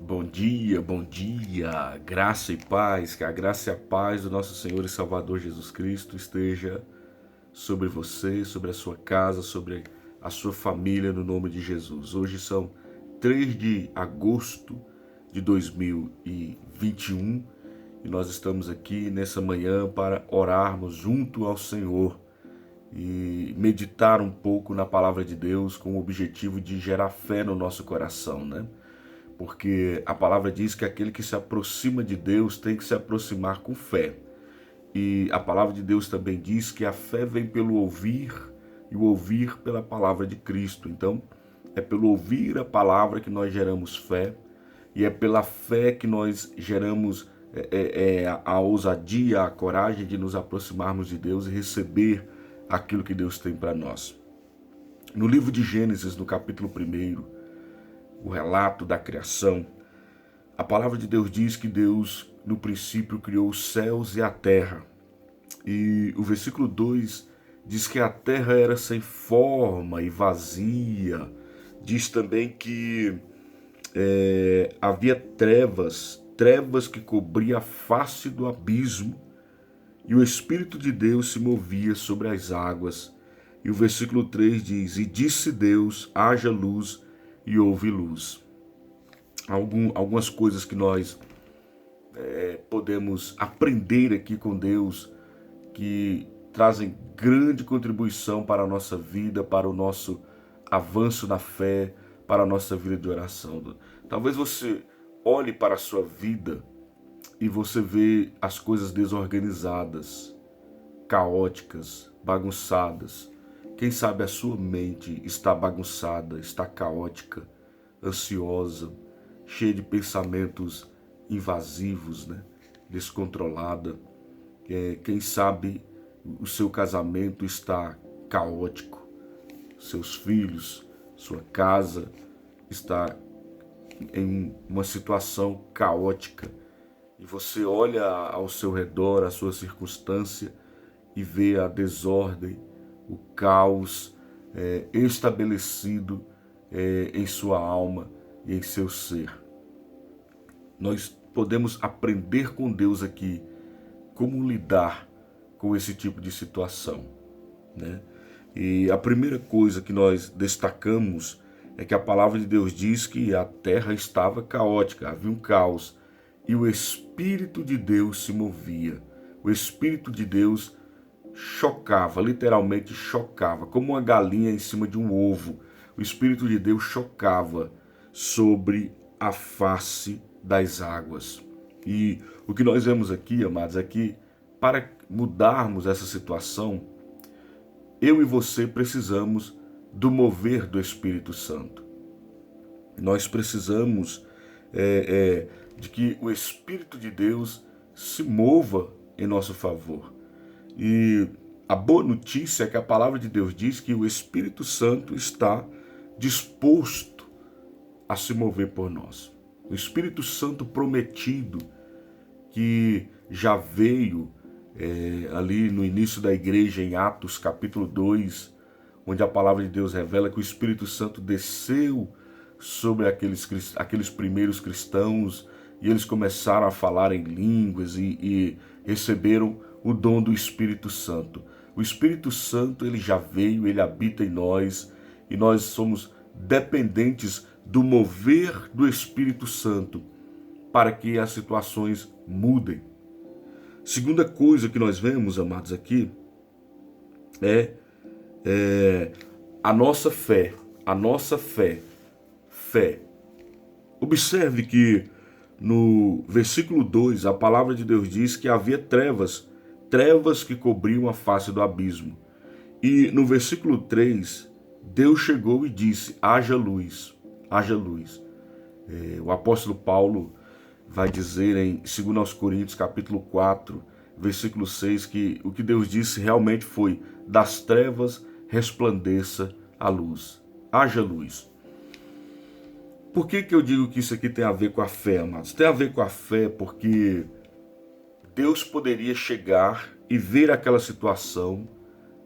Bom dia, graça e paz, que a graça e a paz do nosso Senhor e Salvador Jesus Cristo esteja sobre você, sobre a sua casa, sobre a sua família, no nome de Jesus. Hoje são 3 de agosto de 2021 e nós estamos aqui nessa manhã para orarmos junto ao Senhor e meditar um pouco na palavra de Deus com o objetivo de gerar fé no nosso coração, né? Porque a palavra diz que aquele que se aproxima de Deus tem que se aproximar com fé. E a palavra de Deus também diz que a fé vem pelo ouvir e o ouvir pela palavra de Cristo. Então, é pelo ouvir a palavra que nós geramos fé e é pela fé que nós geramos a ousadia, a coragem de nos aproximarmos de Deus e receber aquilo que Deus tem para nós. No livro de Gênesis, no capítulo 1, o relato da criação, a palavra de Deus diz que Deus, no princípio, criou os céus e a terra. E o versículo 2 diz que a terra era sem forma e vazia. Diz também que havia trevas que cobriam a face do abismo, e o Espírito de Deus se movia sobre as águas. E o versículo 3 diz: E disse Deus, haja luz, e houve luz. Algumas coisas que nós podemos aprender aqui com Deus, que trazem grande contribuição para a nossa vida, para o nosso avanço na fé, para a nossa vida de oração. Talvez você olhe para a sua vida e você vê as coisas desorganizadas, caóticas, bagunçadas. Quem sabe a sua mente está bagunçada, está caótica, ansiosa, cheia de pensamentos invasivos, né? Descontrolada. Quem sabe o seu casamento está caótico, seus filhos, sua casa está em uma situação caótica. E você olha ao seu redor, a sua circunstância, e vê a desordem, o caos estabelecido em sua alma e em seu ser. Nós podemos aprender com Deus aqui como lidar com esse tipo de situação, né? E a primeira coisa que nós destacamos é que a palavra de Deus diz que a terra estava caótica, havia um caos, e o Espírito de Deus se movia. O Espírito de Deus chocava, literalmente chocava, como uma galinha em cima de um ovo. O Espírito de Deus chocava sobre a face das águas. E o que nós vemos aqui, amados, é que para mudarmos essa situação, eu e você precisamos do mover do Espírito Santo. Nós precisamos de que o Espírito de Deus se mova em nosso favor. E a boa notícia é que a palavra de Deus diz que o Espírito Santo está disposto a se mover por nós. O Espírito Santo prometido, que já veio ali no início da igreja, em Atos capítulo 2, onde a palavra de Deus revela que o Espírito Santo desceu sobre aqueles primeiros cristãos, e eles começaram a falar em línguas e receberam o dom do Espírito Santo. O Espírito Santo, ele já veio, ele habita em nós, e nós somos dependentes do mover do Espírito Santo para que as situações mudem. Segunda coisa que nós vemos, amados, aqui é a nossa fé. A nossa fé. Fé. Observe que no versículo 2, a palavra de Deus diz que havia trevas que cobriam a face do abismo. E no versículo 3, Deus chegou e disse: haja luz, haja luz. O apóstolo Paulo vai dizer em 2 Coríntios capítulo 4, versículo 6, que o que Deus disse realmente foi: das trevas resplandeça a luz. Haja luz. Por que eu digo que isso aqui tem a ver com a fé, amados? Tem a ver com a fé porque Deus poderia chegar e ver aquela situação,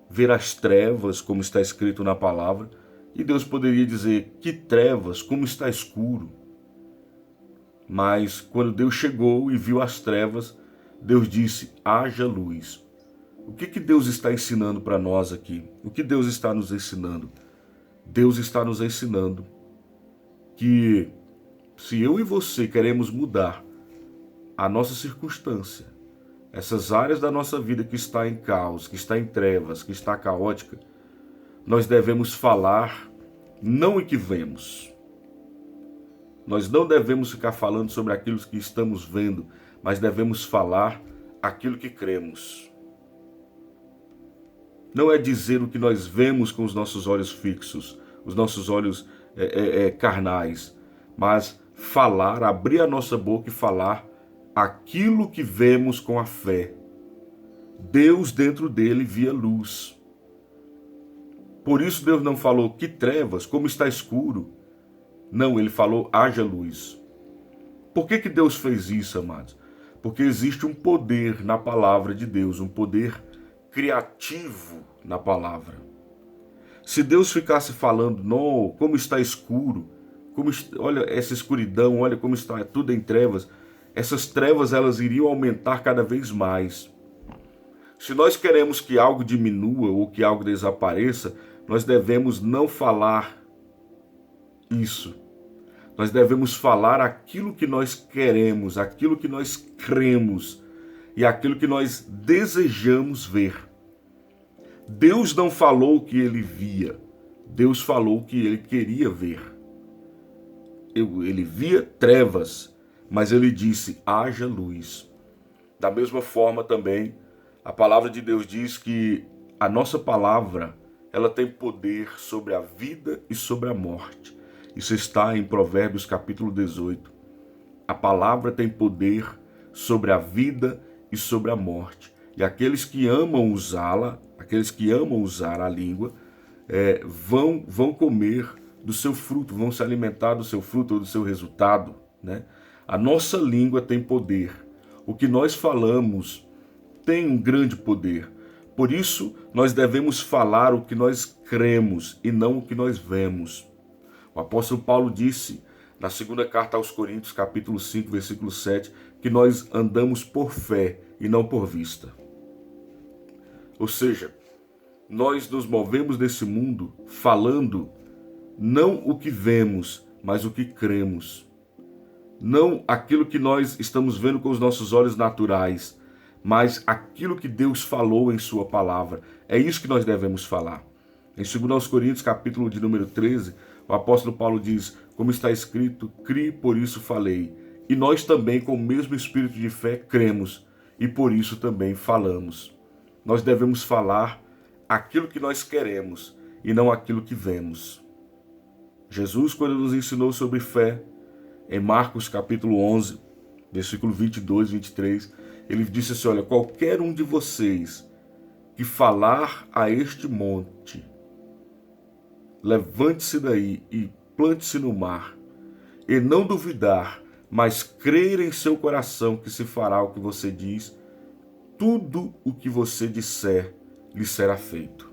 ver as trevas, como está escrito na palavra, e Deus poderia dizer: que trevas, como está escuro. Mas quando Deus chegou e viu as trevas, Deus disse: haja luz. O que Deus está ensinando para nós aqui? O que Deus está nos ensinando? Deus está nos ensinando que se eu e você queremos mudar a nossa circunstância, essas áreas da nossa vida que está em caos, que está em trevas, que está caótica, nós devemos falar não o que vemos. Nós não devemos ficar falando sobre aquilo que estamos vendo, mas devemos falar aquilo que cremos. Não é dizer o que nós vemos com os nossos olhos fixos, os nossos olhos carnais, mas falar, abrir a nossa boca e falar aquilo que vemos com a fé. Deus dentro dele via luz. Por isso Deus não falou que trevas, como está escuro. Não, ele falou haja luz. Por que Deus fez isso, amados? Porque existe um poder na palavra de Deus, um poder criativo na palavra. Se Deus ficasse falando, não, como está escuro, olha essa escuridão, olha como está tudo em trevas, essas trevas elas iriam aumentar cada vez mais. Se nós queremos que algo diminua ou que algo desapareça, nós devemos não falar isso. Nós devemos falar aquilo que nós queremos, aquilo que nós cremos e aquilo que nós desejamos ver. Deus não falou o que ele via, Deus falou o que ele queria ver. Ele via trevas, mas ele disse, haja luz. Da mesma forma também, a palavra de Deus diz que a nossa palavra, ela tem poder sobre a vida e sobre a morte. Isso está em Provérbios capítulo 18. A palavra tem poder sobre a vida e sobre a morte. E aqueles que amam usá-la, aqueles que amam usar a língua, vão comer do seu fruto, vão se alimentar do seu fruto ou do seu resultado, né? A nossa língua tem poder. O que nós falamos tem um grande poder. Por isso, nós devemos falar o que nós cremos e não o que nós vemos. O apóstolo Paulo disse na segunda carta aos Coríntios, capítulo 5, versículo 7, que nós andamos por fé e não por vista. Ou seja, nós nos movemos nesse mundo falando não o que vemos, mas o que cremos. Não aquilo que nós estamos vendo com os nossos olhos naturais, mas aquilo que Deus falou em sua palavra. É isso que nós devemos falar. Em 2 Coríntios, capítulo de número 13, o apóstolo Paulo diz, como está escrito, crie, por isso falei. E nós também, com o mesmo espírito de fé, cremos, e por isso também falamos. Nós devemos falar aquilo que nós queremos, e não aquilo que vemos. Jesus, quando nos ensinou sobre fé, em Marcos capítulo 11, versículo 22, 23, ele disse assim, olha, qualquer um de vocês que falar a este monte, levante-se daí e plante-se no mar, e não duvidar, mas crer em seu coração que se fará o que você diz, tudo o que você disser lhe será feito.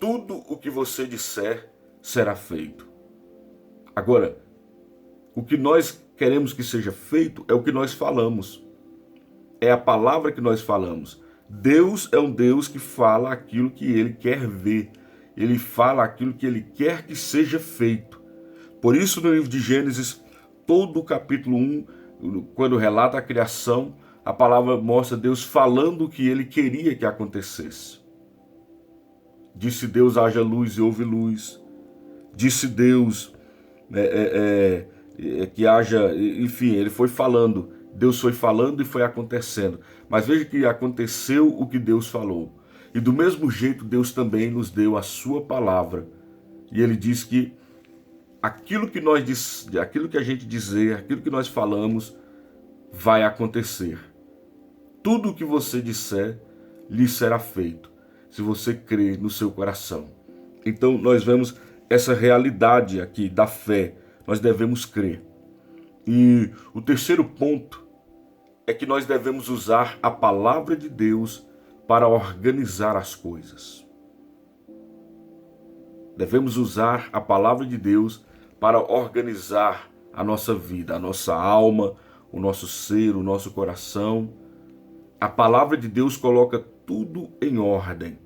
Tudo o que você disser será feito. Agora, o que nós queremos que seja feito é o que nós falamos. É a palavra que nós falamos. Deus é um Deus que fala aquilo que ele quer ver. Ele fala aquilo que ele quer que seja feito. Por isso, no livro de Gênesis, todo o capítulo 1, quando relata a criação, a palavra mostra Deus falando o que ele queria que acontecesse. Disse Deus, haja luz e houve luz. Disse Deus que haja, enfim, ele foi falando. Deus foi falando e foi acontecendo. Mas veja que aconteceu o que Deus falou. E do mesmo jeito, Deus também nos deu a sua palavra. E ele diz que aquilo que a gente dizer, aquilo que nós falamos, vai acontecer. Tudo o que você disser, lhe será feito, se você crer no seu coração. Então, nós vemos essa realidade aqui da fé. Nós devemos crer. E o terceiro ponto é que nós devemos usar a palavra de Deus para organizar as coisas. Devemos usar a palavra de Deus para organizar a nossa vida, a nossa alma, o nosso ser, o nosso coração. A palavra de Deus coloca tudo em ordem.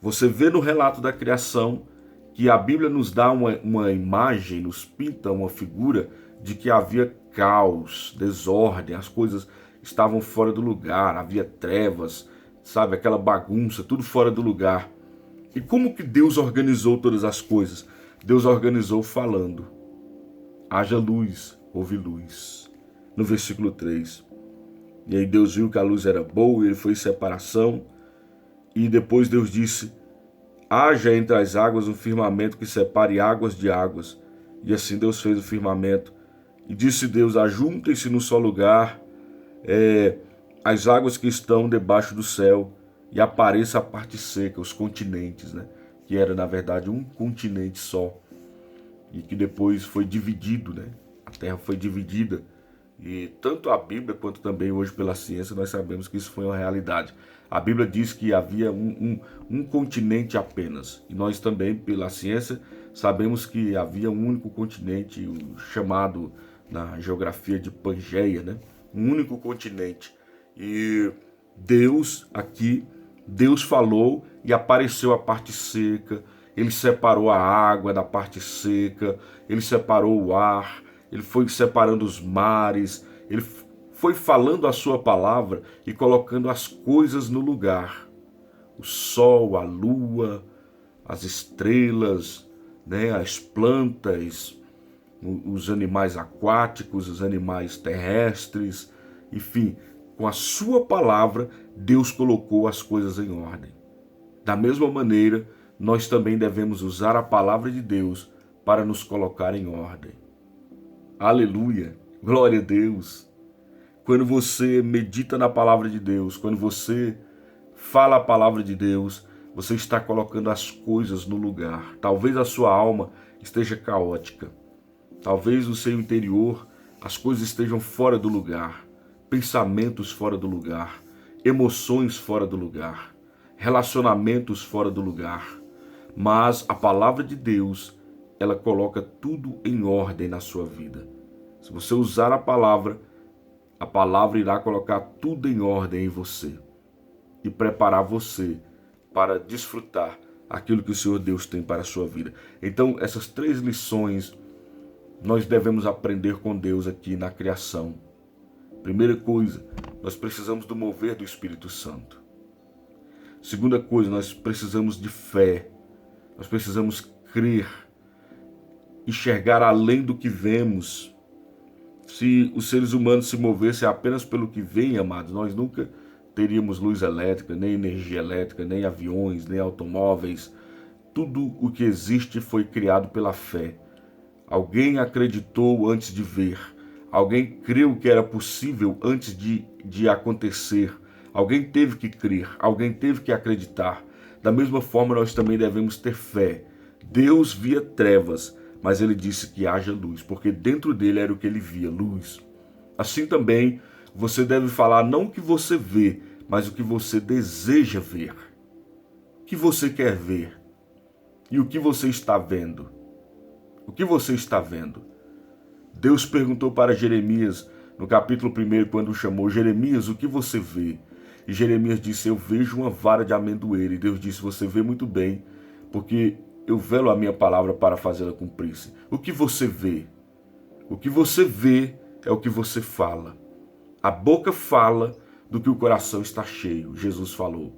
Você vê no relato da criação que a Bíblia nos dá uma imagem, nos pinta uma figura de que havia caos, desordem, as coisas estavam fora do lugar, havia trevas, sabe, aquela bagunça, tudo fora do lugar. E como que Deus organizou todas as coisas? Deus organizou falando. Haja luz, houve luz. No versículo 3. E aí Deus viu que a luz era boa, e ele foi separação. E depois Deus disse: haja entre as águas um firmamento que separe águas de águas. E assim Deus fez o firmamento. E disse Deus: ajuntem-se num só lugar as águas que estão debaixo do céu, e apareça a parte seca, os continentes, né? Que era na verdade um continente só, e que depois foi dividido, né? A terra foi dividida. E tanto a Bíblia quanto também hoje pela ciência nós sabemos que isso foi uma realidade. A Bíblia diz que havia um continente apenas. E nós também, pela ciência, sabemos que havia um único continente, chamado na geografia de Pangeia, né? Um único continente. E Deus aqui, Deus falou e apareceu a parte seca. Ele separou a água da parte seca, ele separou o ar, ele foi separando os mares, ele foi falando a sua palavra e colocando as coisas no lugar. O sol, a lua, as estrelas, né, as plantas, os animais aquáticos, os animais terrestres, enfim, com a sua palavra, Deus colocou as coisas em ordem. Da mesma maneira, nós também devemos usar a palavra de Deus para nos colocar em ordem. Aleluia! Glória a Deus! Quando você medita na palavra de Deus, quando você fala a palavra de Deus, você está colocando as coisas no lugar. Talvez a sua alma esteja caótica. Talvez no seu interior as coisas estejam fora do lugar. Pensamentos fora do lugar. Emoções fora do lugar. Relacionamentos fora do lugar. Mas a palavra de Deus, ela coloca tudo em ordem na sua vida. Se você usar a palavra irá colocar tudo em ordem em você e preparar você para desfrutar aquilo que o Senhor Deus tem para a sua vida. Então, essas 3 lições nós devemos aprender com Deus aqui na criação. Primeira coisa, nós precisamos do mover do Espírito Santo. Segunda coisa, nós precisamos de fé. Nós precisamos crer, enxergar além do que vemos. Se os seres humanos se movessem apenas pelo que vem, amados, nós nunca teríamos luz elétrica, nem energia elétrica, nem aviões, nem automóveis. Tudo o que existe foi criado pela fé. Alguém acreditou antes de ver. Alguém creu que era possível antes de acontecer. Alguém teve que crer, alguém teve que acreditar. Da mesma forma, nós também devemos ter fé. Deus via trevas, mas ele disse que haja luz, porque dentro dele era o que ele via, luz. Assim também, você deve falar não o que você vê, mas o que você deseja ver. O que você quer ver? E o que você está vendo? O que você está vendo? Deus perguntou para Jeremias, no capítulo 1, quando o chamou: Jeremias, o que você vê? E Jeremias disse: eu vejo uma vara de amendoeira. E Deus disse: você vê muito bem, porque eu velo a minha palavra para fazê-la cumprir-se. O que você vê? O que você vê é o que você fala. A boca fala do que o coração está cheio. Jesus falou.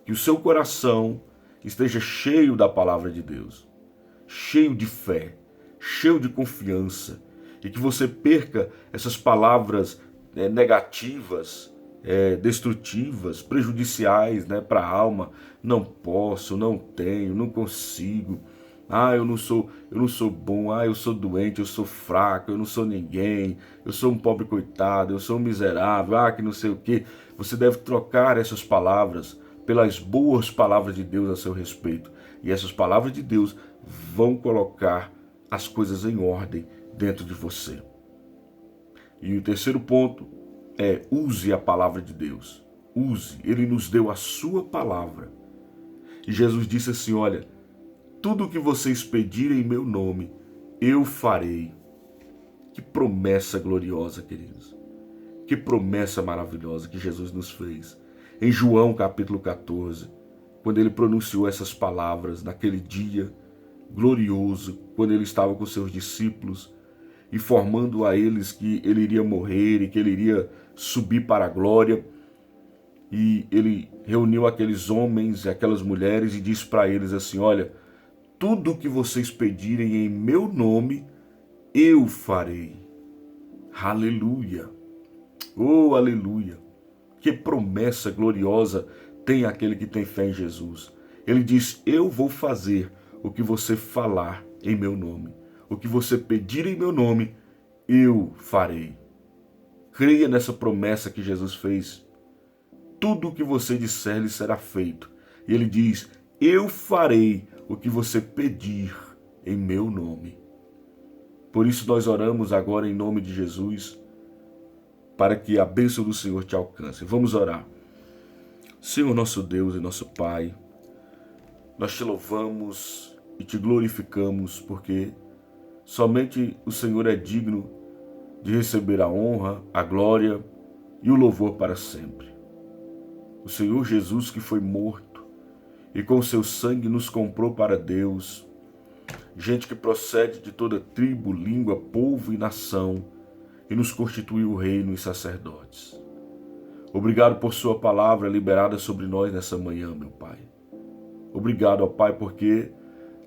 Que o seu coração esteja cheio da palavra de Deus, cheio de fé, cheio de confiança, e que você perca essas palavras negativas, destrutivas, prejudiciais, né, para a alma. Não posso, não tenho, não consigo. Eu não sou bom. Eu sou doente, eu sou fraco, eu não sou ninguém, eu sou um pobre coitado, eu sou um miserável, que não sei o quê. Você deve trocar essas palavras pelas boas palavras de Deus a seu respeito. E essas palavras de Deus vão colocar as coisas em ordem dentro de você. E o terceiro ponto é: use a palavra de Deus. Use. Ele nos deu a sua palavra. E Jesus disse assim: olha, tudo o que vocês pedirem em meu nome, eu farei. Que promessa gloriosa, queridos. Que promessa maravilhosa que Jesus nos fez. Em João capítulo 14, quando ele pronunciou essas palavras naquele dia glorioso, quando ele estava com seus discípulos, informando a eles que ele iria morrer e que ele iria subir para a glória. E ele reuniu aqueles homens e aquelas mulheres e disse para eles assim: olha, tudo o que vocês pedirem em meu nome, eu farei. Aleluia! Oh, aleluia! Que promessa gloriosa tem aquele que tem fé em Jesus. Ele diz: eu vou fazer o que você falar em meu nome. O que você pedir em meu nome, eu farei. Creia nessa promessa que Jesus fez. Tudo o que você disser lhe será feito. E ele diz: eu farei o que você pedir em meu nome. Por isso nós oramos agora em nome de Jesus, para que a bênção do Senhor te alcance. Vamos orar. Senhor nosso Deus e nosso Pai, nós te louvamos e te glorificamos, porque somente o Senhor é digno de receber a honra, a glória e o louvor para sempre. O Senhor Jesus, que foi morto e com seu sangue nos comprou para Deus, gente que procede de toda tribo, língua, povo e nação, e nos constituiu reino e sacerdotes. Obrigado por sua palavra liberada sobre nós nessa manhã, meu Pai. Obrigado, ó Pai, porque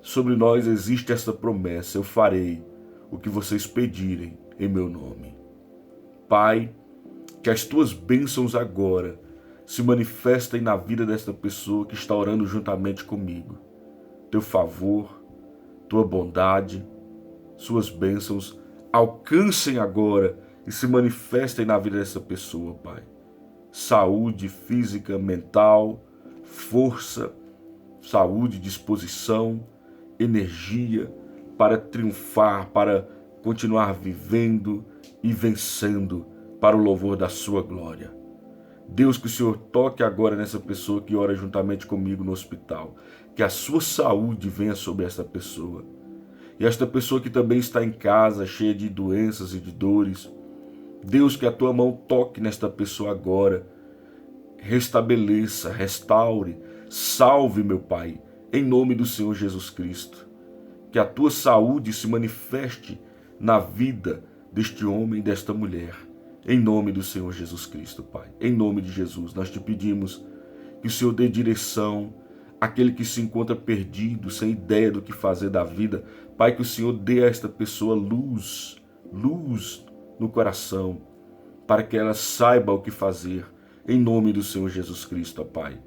sobre nós existe esta promessa: eu farei o que vocês pedirem em meu nome. Pai, que as tuas bênçãos agora se manifestem na vida desta pessoa que está orando juntamente comigo. Teu favor, tua bondade, suas bênçãos alcancem agora e se manifestem na vida dessa pessoa, Pai. Saúde física, mental, força, saúde, disposição, energia para triunfar, para continuar vivendo e vencendo para o louvor da sua glória. Deus, que o Senhor toque agora nessa pessoa que ora juntamente comigo no hospital. Que a sua saúde venha sobre esta pessoa. E esta pessoa que também está em casa, cheia de doenças e de dores. Deus, que a tua mão toque nesta pessoa agora. Restabeleça, restaure, salve, meu Pai, em nome do Senhor Jesus Cristo. Que a tua saúde se manifeste na vida deste homem e desta mulher. Em nome do Senhor Jesus Cristo, Pai. Em nome de Jesus, nós te pedimos que o Senhor dê direção àquele que se encontra perdido, sem ideia do que fazer da vida. Pai, que o Senhor dê a esta pessoa luz no coração, para que ela saiba o que fazer. Em nome do Senhor Jesus Cristo, Pai.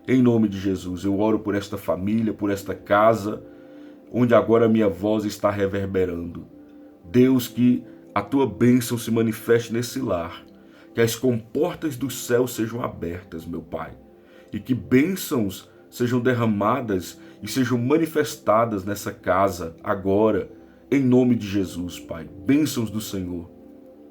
Em nome de Jesus, eu oro por esta família, por esta casa, onde agora a minha voz está reverberando. Deus, que a tua bênção se manifeste nesse lar, que as comportas do céu sejam abertas, meu Pai, e que bênçãos sejam derramadas e sejam manifestadas nessa casa agora, em nome de Jesus, Pai. Bênçãos do Senhor,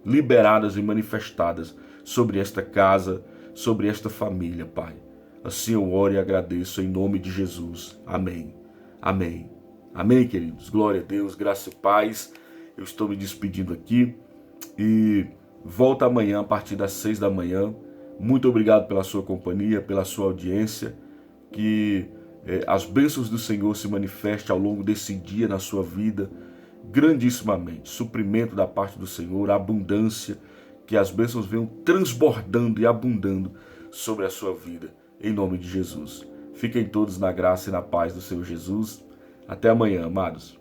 liberadas e manifestadas sobre esta casa, sobre esta família, Pai. Assim eu oro e agradeço em nome de Jesus. Amém. Amém. Amém, queridos. Glória a Deus, graça e paz. Eu estou me despedindo aqui e volto amanhã a partir das 6 da manhã. Muito obrigado pela sua companhia, pela sua audiência. Que as bênçãos do Senhor se manifestem ao longo desse dia na sua vida grandissimamente. Suprimento da parte do Senhor, abundância, que as bênçãos venham transbordando e abundando sobre a sua vida, em nome de Jesus. Fiquem todos na graça e na paz do Senhor Jesus. Até amanhã, amados.